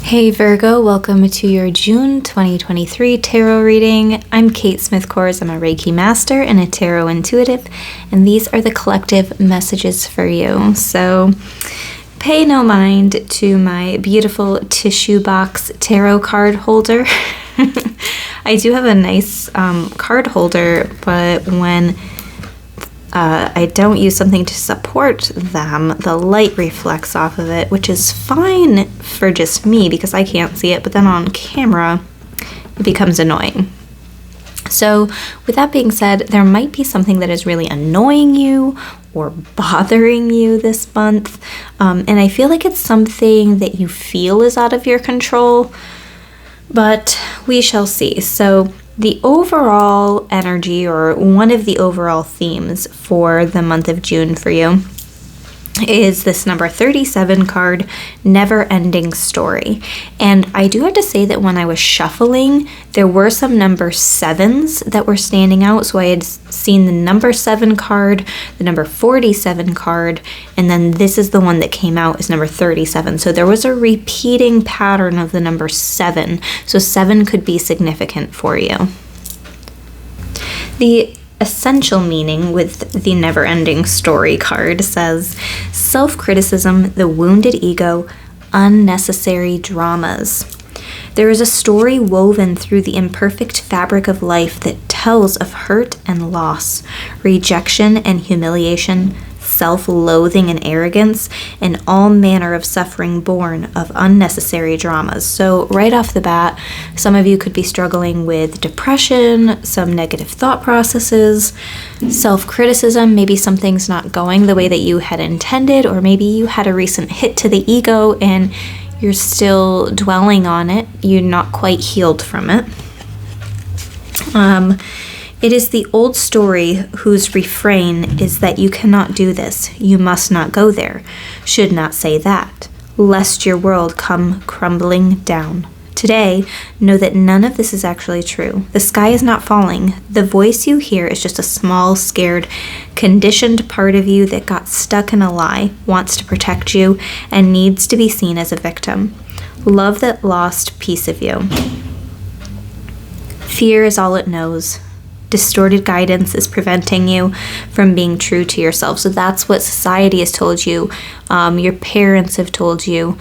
Hey Virgo, welcome to your June 2023 tarot reading. I'm Kate Smith-Kors. I'm a Reiki master and a tarot intuitive, and these are the collective messages for you. So pay no mind to my beautiful tissue box tarot card holder. I do have a nice card holder, but when I don't use something to support them, the light reflects off of it, which is fine for just me because I can't see it, but then on camera it becomes annoying. So with that being said, there might be something that is really annoying you or bothering you this month, and I feel like it's something that you feel is out of your control, but we shall see. So the overall energy, or one of the overall themes for the month of June for you, is this number 37 card, Never Ending Story. And I do have to say that when I was shuffling, there were some number 7s that were standing out. So I had seen the number 7 card, the number 47 card, and then this is the one that came out as number 37. So there was a repeating pattern of the number 7. So 7 could be significant for you. The essential meaning with the Never-Ending Story card says, self-criticism, the wounded ego, unnecessary dramas. There is a story woven through the imperfect fabric of life that tells of hurt and loss, rejection and humiliation, self-loathing and arrogance, and all manner of suffering born of unnecessary dramas. So right off the bat, some of you could be struggling with depression, some negative thought processes, self-criticism, maybe something's not going the way that you had intended, or maybe you had a recent hit to the ego and you're still dwelling on it, you're not quite healed from it. It is the old story whose refrain is that you cannot do this, you must not go there, should not say that, lest your world come crumbling down. Today, know that none of this is actually true. The sky is not falling. The voice you hear is just a small, scared, conditioned part of you that got stuck in a lie, wants to protect you, and needs to be seen as a victim. Love that lost piece of you. Fear is all it knows. Distorted guidance is preventing you from being true to yourself. So that's what society has told you. Your parents have told you.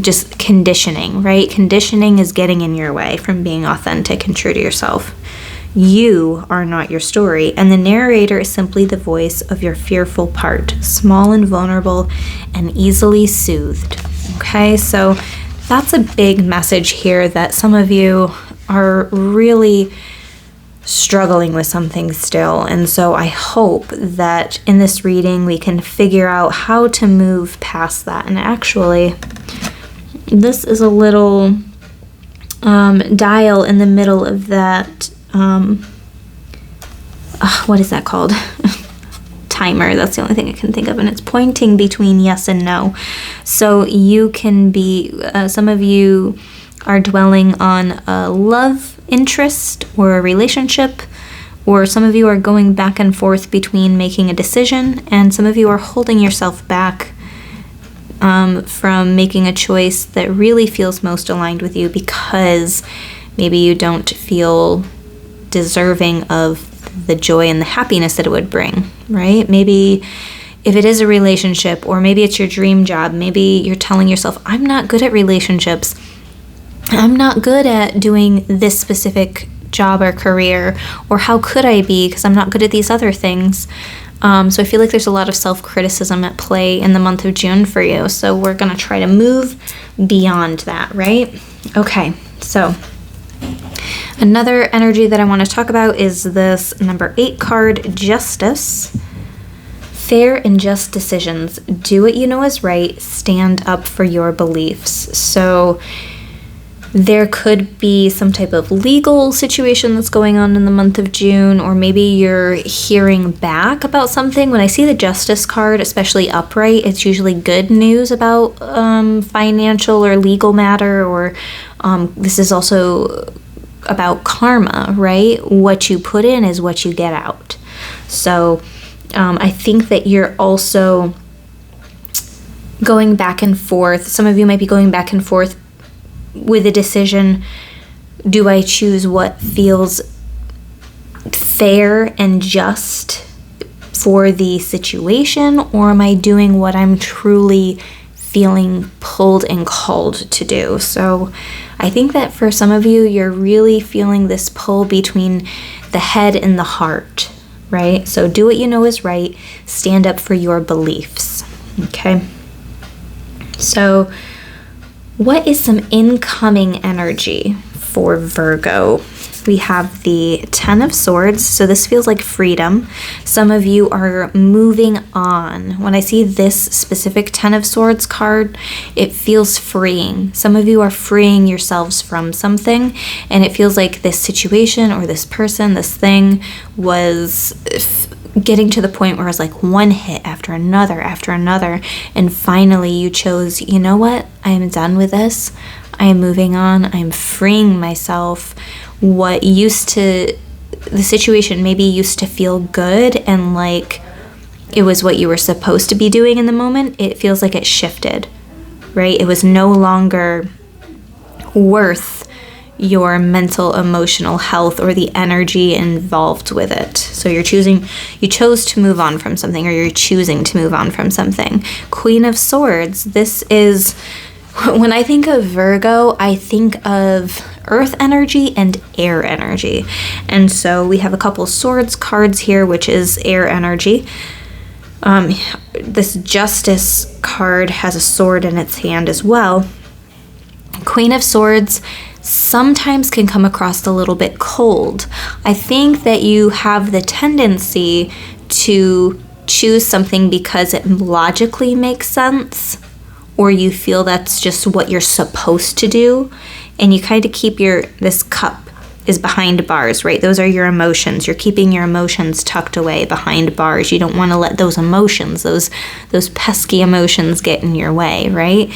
Just conditioning, right? Conditioning is getting in your way from being authentic and true to yourself. You are not your story, and the narrator is simply the voice of your fearful part, small and vulnerable and easily soothed. Okay, so that's a big message here that some of you are really struggling with something still. And so I hope that in this reading we can figure out how to move past that. And actually, this is a little dial in the middle of that, what is that called? Timer. That's the only thing I can think of, and it's pointing between yes and no. So you can be, some of you are dwelling on a love interest or a relationship, or some of you are going back and forth between making a decision, and some of you are holding yourself back from making a choice that really feels most aligned with you because maybe you don't feel deserving of the joy and the happiness that it would bring, right? Maybe if it is a relationship, or maybe it's your dream job, maybe you're telling yourself, I'm not good at relationships. I'm not good at doing this specific job or career, or how could I be because I'm not good at these other things. So I feel like there's a lot of self-criticism at play in the month of June for you. So we're going to try to move beyond that, right? Okay, so another energy that I want to talk about is this number 8 card, Justice. Fair and just decisions. Do what you know is right. Stand up for your beliefs. So there could be some type of legal situation that's going on in the month of June, or maybe you're hearing back about something. When I see the Justice card, especially upright, it's usually good news about financial or legal matter, or this is also about karma, right? What you put in is what you get out. So I think that you're also going back and forth. Some of you might be going back and forth with a decision. Do I choose what feels fair and just for the situation, or am I doing what I'm truly feeling pulled and called to do? So I think that for some of you, you're really feeling this pull between the head and the heart, right? So do what you know is right. Stand up for your beliefs, okay? So what is some incoming energy for Virgo? We have the 10 of Swords, so this feels like freedom. Some of you are moving on. When I see this specific 10 of Swords card, it feels freeing. Some of you are freeing yourselves from something, and it feels like this situation or this person, this thing was getting to the point where it's like one hit after another, and finally you chose, you know what, I am done with this. I am moving on. I'm freeing myself. The situation maybe used to feel good and like it was what you were supposed to be doing in the moment. It feels like it shifted, right? It was no longer worth your mental, emotional health or the energy involved with it. So you chose to move on from something, or you're choosing to move on from something. Queen of Swords, this is, when I think of Virgo, I think of earth energy and air energy. And so we have a couple swords cards here, which is air energy. This Justice card has a sword in its hand as well. Queen of Swords sometimes can come across a little bit cold. I think that you have the tendency to choose something because it logically makes sense, or you feel that's just what you're supposed to do, and you kind of keep this cup is behind bars, right? Those are your emotions. You're keeping your emotions tucked away behind bars. You don't want to let those emotions, those pesky emotions get in your way, right?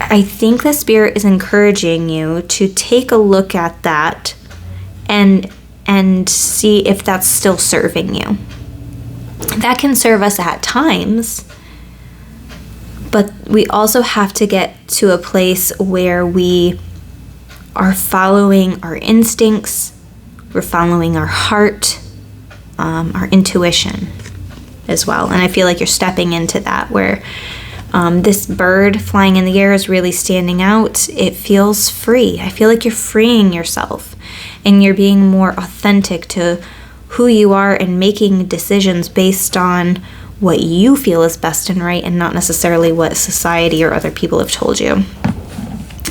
I think the Spirit is encouraging you to take a look at that and see if that's still serving you. That can serve us at times, but we also have to get to a place where we are following our instincts, we're following our heart, our intuition as well. And I feel like you're stepping into that, where this bird flying in the air is really standing out. It feels free. I feel like you're freeing yourself and you're being more authentic to who you are and making decisions based on what you feel is best and right, and not necessarily what society or other people have told you.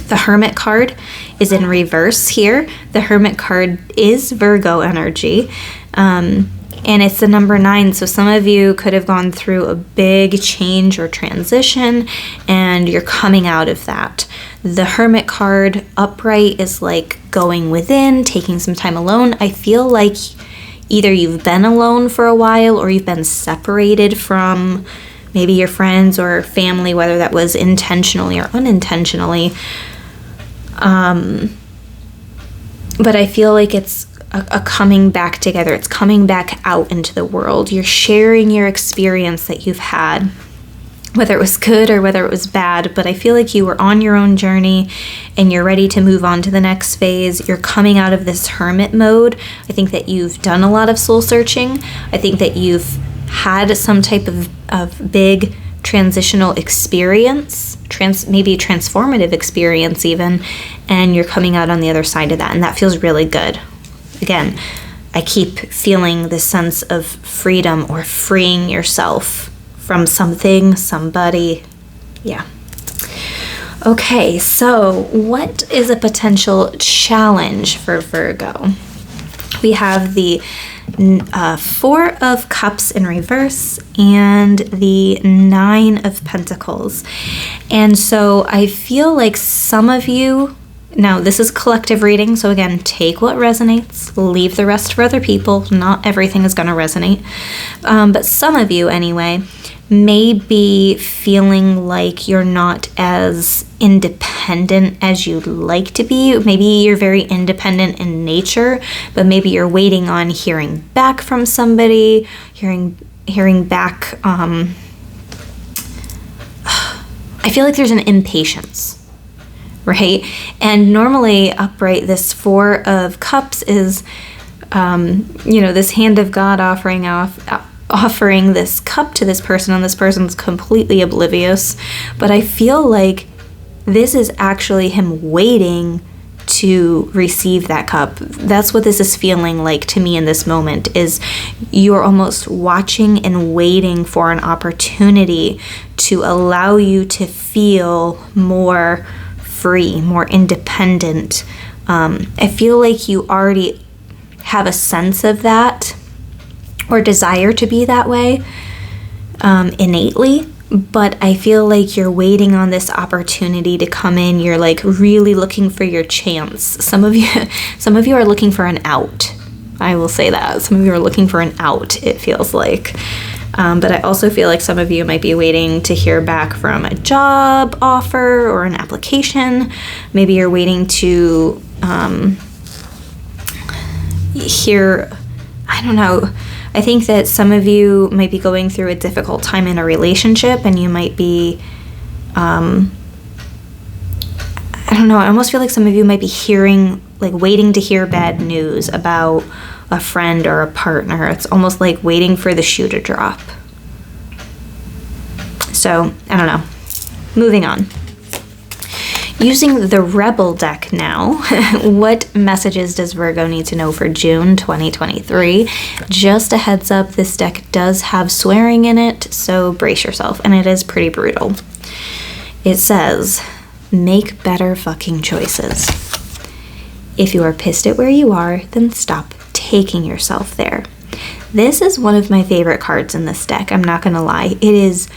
The Hermit card is in reverse here. The Hermit card is Virgo energy, and it's the number 9. So some of you could have gone through a big change or transition, and you're coming out of that. The Hermit card upright is like going within, taking some time alone. I feel like either you've been alone for a while, or you've been separated from maybe your friends or family, whether that was intentionally or unintentionally. But I feel like it's a coming back together. It's coming back out into the world. You're sharing your experience that you've had, whether it was good or whether it was bad, but I feel like you were on your own journey and you're ready to move on to the next phase. You're coming out of this hermit mode. I think that you've done a lot of soul searching. I think that you've had some type of big transitional experience, maybe transformative experience even, and you're coming out on the other side of that, and that feels really good. Again, I keep feeling this sense of freedom or freeing yourself from something, somebody. Yeah. Okay, so what is a potential challenge for Virgo? We have the 4 of Cups in reverse and the 9 of Pentacles. And so I feel like some of you, now this is collective reading, so again, take what resonates, leave the rest for other people. Not everything is going to resonate. But some of you anyway may be feeling like you're not as independent as you'd like to be. Maybe you're very independent in nature, but maybe you're waiting on hearing back from somebody, hearing back I feel like there's an impatience, right? And normally upright, this Four of Cups is, this hand of God offering this cup to this person, and this person's completely oblivious. But I feel like this is actually him waiting to receive that cup. That's what this is feeling like to me in this moment, is you're almost watching and waiting for an opportunity to allow you to feel more free, more independent. I feel like you already have a sense of that or desire to be that way innately, but I feel like you're waiting on this opportunity to come in. You're like really looking for your chance. Some of you are looking for an out. I will say that. Some of you are looking for an out, it feels like. But I also feel like some of you might be waiting to hear back from a job offer or an application. Maybe you're waiting to hear, I don't know. I think that some of you might be going through a difficult time in a relationship, and you might be, I don't know, I almost feel like some of you might be waiting to hear bad news about a friend or a partner. It's almost like waiting for the shoe to drop. So, I don't know. Moving on. Using the Rebel deck now, what messages does Virgo need to know for June 2023? Just a heads up, this deck does have swearing in it, so brace yourself, and it is pretty brutal. It says, make better fucking choices. If you are pissed at where you are, then stop taking yourself there. This is one of my favorite cards in this deck, I'm not gonna lie. It is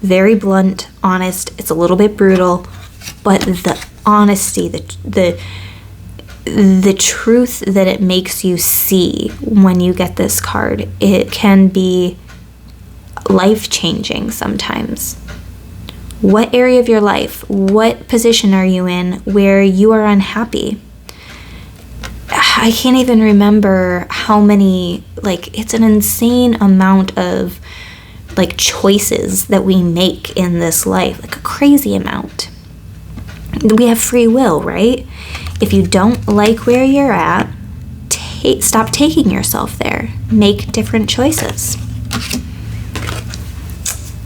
very blunt, honest, it's a little bit brutal, but the honesty, the truth that it makes you see when you get this card, it can be life-changing sometimes. What area of your life, what position are you in where you are unhappy? I can't even remember how many, it's an insane amount of choices that we make in this life, a crazy amount. We have free will, right? If you don't like where you're at, stop taking yourself there. Make different choices.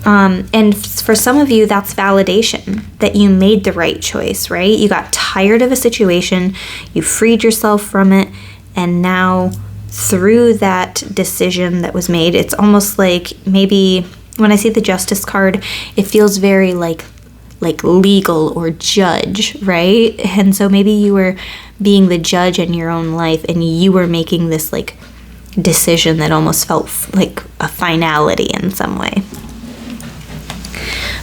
And for some of you, that's validation that you made the right choice, right? You got tired of a situation, you freed yourself from it, and now through that decision that was made, it's almost like, maybe when I see the Justice card, it feels very like legal or judge, right? And so maybe you were being the judge in your own life, and you were making this decision that almost felt like a finality in some way.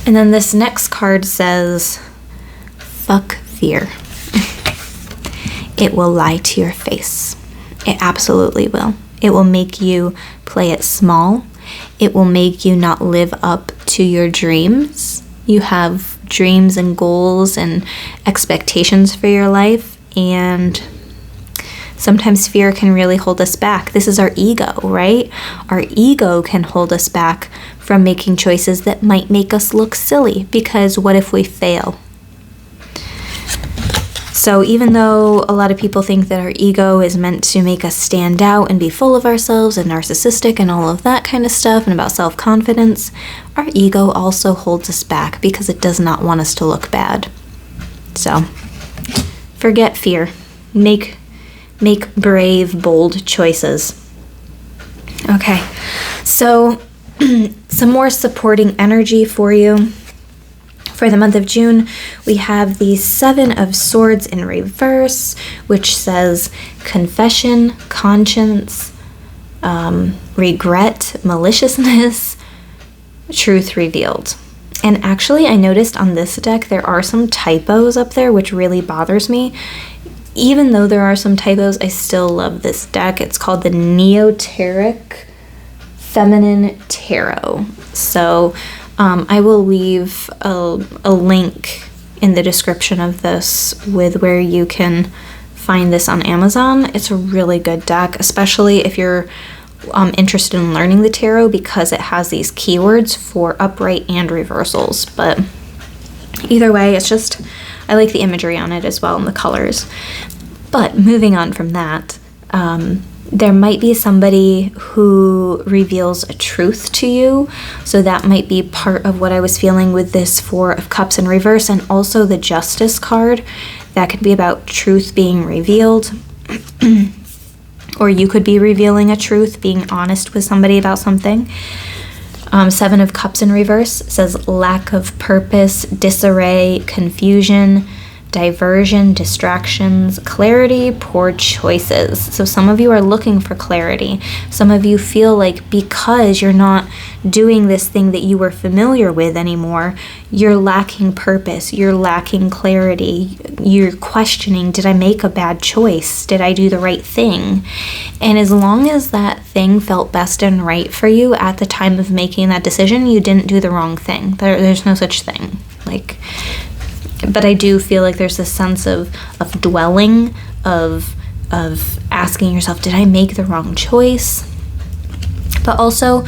And then this next card says, fuck fear. It will lie to your face. It absolutely will. It will make you play it small. It will make you not live up to your dreams. You have dreams and goals and expectations for your life, and sometimes fear can really hold us back. This is our ego, right? Our ego can hold us back from making choices that might make us look silly, because what if we fail? So even though a lot of people think that our ego is meant to make us stand out and be full of ourselves and narcissistic and all of that kind of stuff and about self-confidence, our ego also holds us back because it does not want us to look bad. So forget fear. Make brave, bold choices. Okay, so some more supporting energy for you. For the month of June, we have the Seven of Swords in reverse, which says confession, conscience, regret, maliciousness, truth revealed. And actually, I noticed on this deck, there are some typos up there, which really bothers me. Even though there are some typos, I still love this deck. It's called the Neoteric Feminine Tarot. So I will leave a link in the description of this with where you can find this on Amazon. It's a really good deck, especially if you're interested in learning the tarot, because it has these keywords for upright and reversals. But Either way, it's just, I like the imagery on it as well and the colors. But moving on from that, there might be somebody who reveals a truth to you. So that might be part of what I was feeling with this Four of Cups in reverse, and also the Justice card. That could be about truth being revealed. Or you could be revealing a truth, being honest with somebody about something. Seven of Cups in reverse says lack of purpose, disarray, confusion, diversion, distractions, clarity, poor choices. So some of you are looking for clarity. Some of you feel like because you're not doing this thing that you were familiar with anymore, you're lacking purpose, you're lacking clarity, you're questioning, did I make a bad choice? Did I do the right thing? And as long as that thing felt best and right for you at the time of making that decision, you didn't do the wrong thing. There's no such thing. But I do feel like there's this sense of dwelling, of asking yourself, did I make the wrong choice? But also,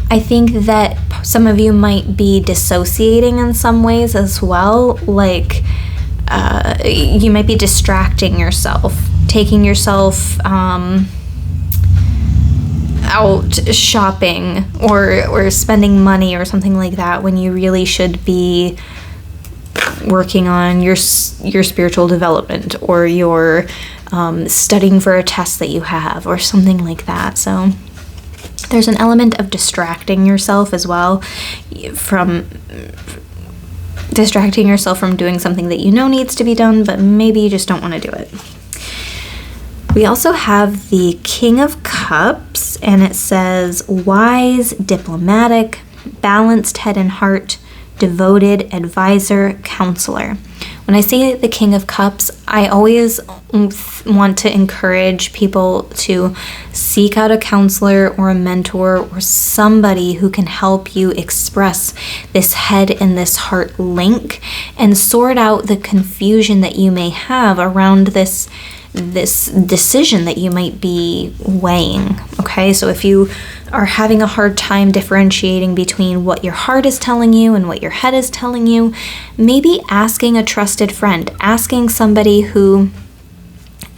I think that some of you might be dissociating in some ways as well. Like, you might be distracting yourself, taking yourself out shopping or spending money or something like that when you really should be working on your spiritual development, or you're studying for a test that you have, or something like that. So there's an element of distracting yourself as well, from doing something that you know needs to be done, but maybe you just don't want to do it. We also have the King of Cups, and it says wise, diplomatic, balanced head and heart, devoted, advisor, counselor. When I say the King of Cups, I always want to encourage people to seek out a counselor or a mentor or somebody who can help you express this head and this heart link and sort out the confusion that you may have around this decision that you might be weighing. Okay, so if you are having a hard time differentiating between what your heart is telling you and what your head is telling you, maybe asking a trusted friend, asking somebody who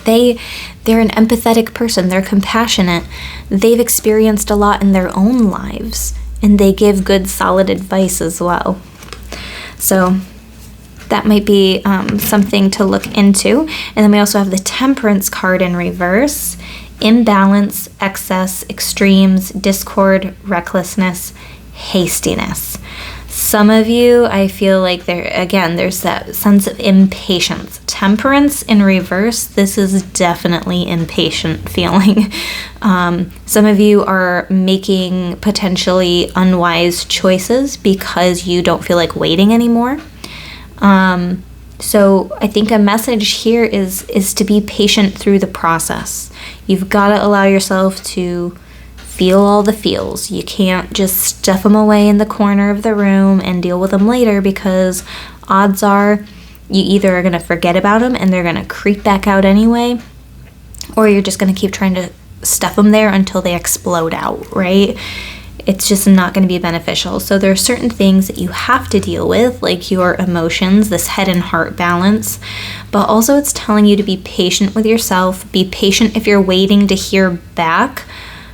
they're an empathetic person, they're compassionate, they've experienced a lot in their own lives, and they give good solid advice as well. So that might be something to look into. And then we also have the Temperance card in reverse. Imbalance, excess, extremes, discord, recklessness, hastiness. Some of you, I feel like there's that sense of impatience. Temperance in reverse, this is definitely impatient feeling. Some of you are making potentially unwise choices because you don't feel like waiting anymore. So I think a message here is to be patient through the process. You've got to allow yourself to feel all the feels. You can't just stuff them away in the corner of the room and deal with them later, because odds are you either are going to forget about them and they're going to creep back out anyway, or you're just going to keep trying to stuff them there until they explode out, right? It's just not going to be beneficial. So there are certain things that you have to deal with, like your emotions, this head and heart balance, but also it's telling you to be patient with yourself. Be patient if you're waiting to hear back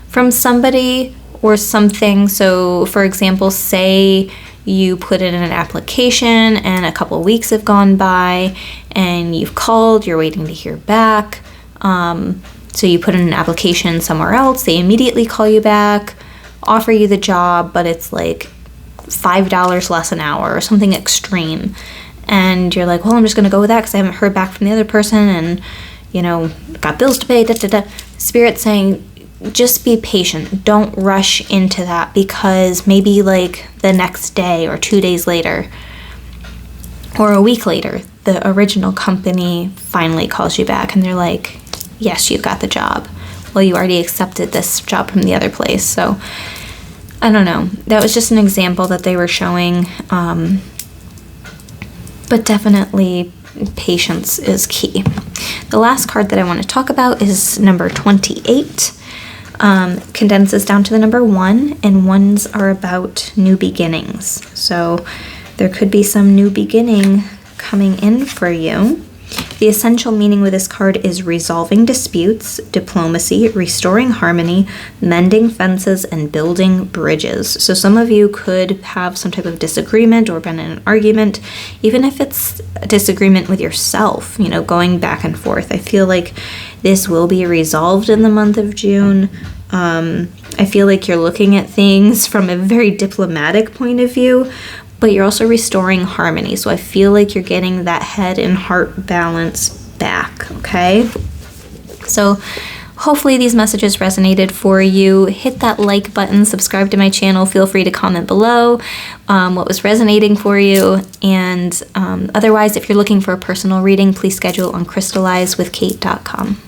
from somebody or something. So for example, say you put in an application and a couple weeks have gone by and you've called, you're waiting to hear back. So you put in an application somewhere else, they immediately call you back, offer you the job, but it's like $5 less an hour or something extreme. And you're like, well, I'm just going to go with that because I haven't heard back from the other person and, got bills to pay, Spirit's saying, just be patient. Don't rush into that, because maybe like the next day or 2 days later or a week later, the original company finally calls you back and they're like, yes, you've got the job. Well, you already accepted this job from the other place. So I don't know. That was just an example that they were showing. But definitely patience is key. The last card that I want to talk about is number 28. Condenses down to the number 1, and ones are about new beginnings. So There could be some new beginning coming in for you. The essential meaning with this card is resolving disputes, diplomacy, restoring harmony, mending fences, and building bridges. So some of you could have some type of disagreement or been in an argument, even if it's a disagreement with yourself, you know, going back and forth. I feel like this will be resolved in the month of June. I feel like you're looking at things from a very diplomatic point of view, but you're also restoring harmony. So I feel like you're getting that head and heart balance back, okay? So hopefully these messages resonated for you. Hit that like button, subscribe to my channel. Feel free to comment below what was resonating for you. And otherwise, if you're looking for a personal reading, please schedule on crystallizewithkate.com.